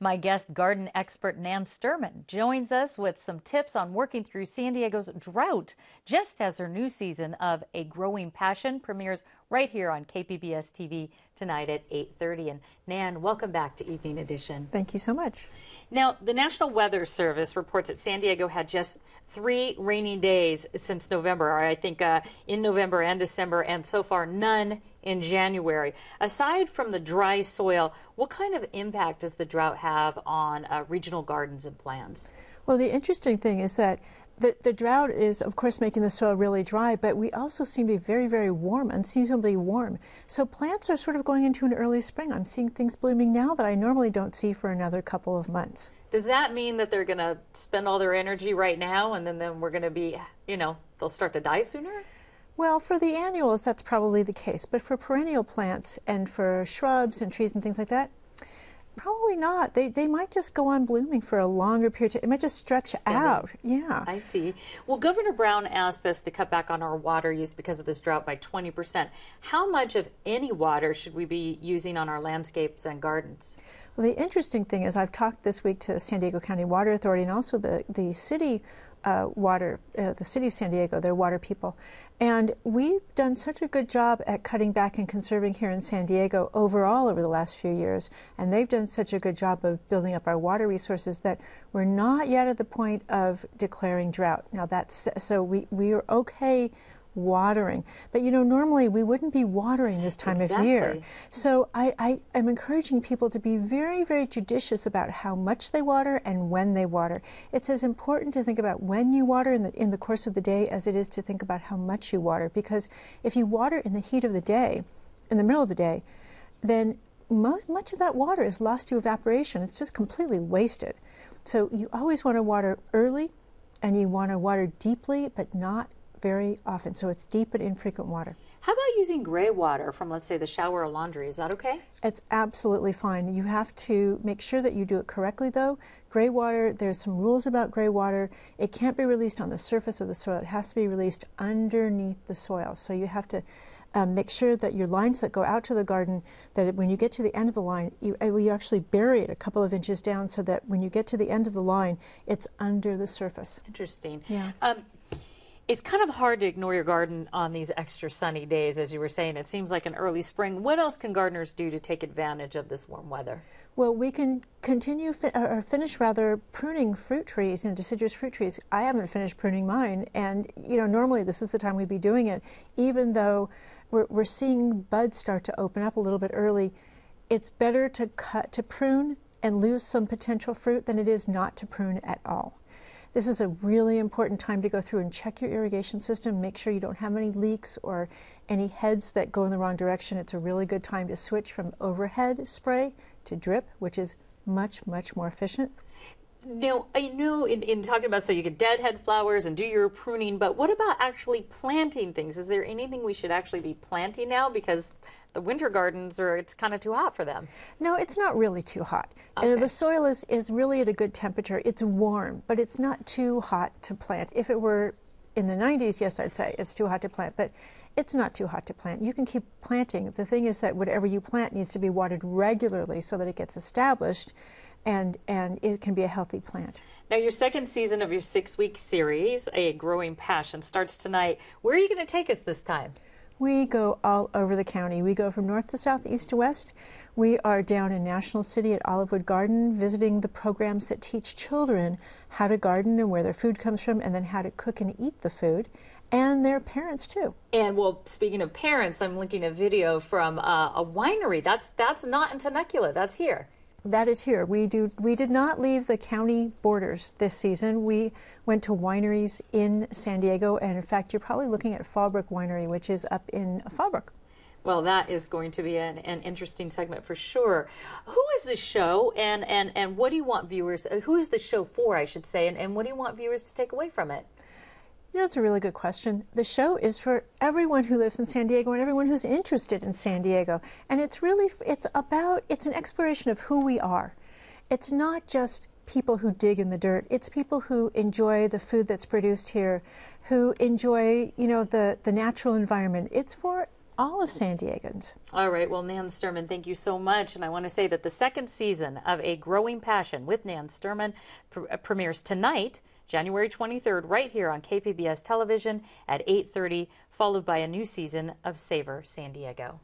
My guest, garden expert Nan Sterman, joins us with some tips on working through San Diego's drought, just as her new season of A Growing Passion premieres right here on KPBS-TV tonight at 8:30. And Nan, welcome back to Evening Edition. Thank you so much. Now, the National Weather Service reports that San Diego had just 3 rainy days since November, or I think in November and December, and so far none in January. Aside from the dry soil, what kind of impact does the drought have on regional gardens and plants? Well, the interesting thing is that the drought is, of course, making the soil really dry, but we also seem to be very, very warm, unseasonably warm. So plants are sort of going into an early spring. I'm seeing things blooming now that I normally don't see for another couple of months. Does that mean that they're going to spend all their energy right now and then we're going to be, they'll start to die sooner? Well, for the annuals, that's probably the case. But for perennial plants and for shrubs and trees and things like that, probably not. They might just go on blooming for a longer period. It might just stretch out. Yeah. I see. Well, Governor Brown asked us to cut back on our water use because of this drought by 20%. How much of any water should we be using on our landscapes and gardens? Well, the interesting thing is I've talked this week to the San Diego County Water Authority and also the city the city of San Diego, their water people. And we've done such a good job at cutting back and conserving here in San Diego overall over the last few years. And they've done such a good job of building up our water resources that we're not yet at the point of declaring drought. Now so we are okay watering, but normally we wouldn't be watering this time of year. So I am encouraging people to be very, very judicious about how much they water and when they water. It's as important to think about when you water in the course of the day as it is to think about how much you water, because if you water in the heat of the day, in the middle of the day, then much of that water is lost to evaporation. It's just completely wasted. So you always want to water early, and you want to water deeply, but not very often. So it's deep but infrequent water. How about using gray water from, let's say, the shower or laundry? Is that okay? It's absolutely fine. You have to make sure that you do it correctly, though. Gray water, there's some rules about gray water. It can't be released on the surface of the soil. It has to be released underneath the soil. So you have to make sure that your lines that go out to the garden, that when you get to the end of the line, you actually bury it a couple of inches down so that when you get to the end of the line, it's under the surface. Interesting. Yeah. It's kind of hard to ignore your garden on these extra sunny days, as you were saying. It seems like an early spring. What else can gardeners do to take advantage of this warm weather? Well, we can continue finish pruning fruit trees, deciduous fruit trees. I haven't finished pruning mine, and normally this is the time we'd be doing it. Even though we're seeing buds start to open up a little bit early, it's better to prune and lose some potential fruit than it is not to prune at all. This is a really important time to go through and check your irrigation system, make sure you don't have any leaks or any heads that go in the wrong direction. It's a really good time to switch from overhead spray to drip, which is much, much more efficient. Now, I know in talking about, so you get deadhead flowers and do your pruning, but what about actually planting things? Is there anything we should actually be planting now? Because the winter gardens, it's kind of too hot for them. No, it's not really too hot. Okay. The soil is really at a good temperature. It's warm, but it's not too hot to plant. If it were in the 90s, yes, I'd say it's too hot to plant, but it's not too hot to plant. You can keep planting. The thing is that whatever you plant needs to be watered regularly so that it gets established and it can be a healthy plant. Now, your second season of your 6-week series, A Growing Passion, starts tonight. Where are you going to take us this time? We go all over the county. We go from north to south, east to west. We are down in National City at Olivewood Garden, visiting the programs that teach children how to garden and where their food comes from, and then how to cook and eat the food, and their parents too. And well, speaking of parents, I'm linking a video from a winery. That's not in Temecula. That's here. That is here. We did not leave the county borders this season. We went to wineries in San Diego, and in fact, you're probably looking at Fallbrook Winery, which is up in Fallbrook. Well, that is going to be an interesting segment for sure. Who is the show, and what do you want viewers? Who is the show for, I should say, and what do you want viewers to take away from it? It's a really good question. The show is for everyone who lives in San Diego and everyone who's interested in San Diego. And it's an exploration of who we are. It's not just people who dig in the dirt. It's people who enjoy the food that's produced here, who enjoy, the natural environment. It's for all of San Diegans. All right. Well, Nan Sterman, thank you so much. And I want to say that the second season of A Growing Passion with Nan Sterman premieres tonight, January 23rd, right here on KPBS television at 8:30, followed by a new season of Savor San Diego.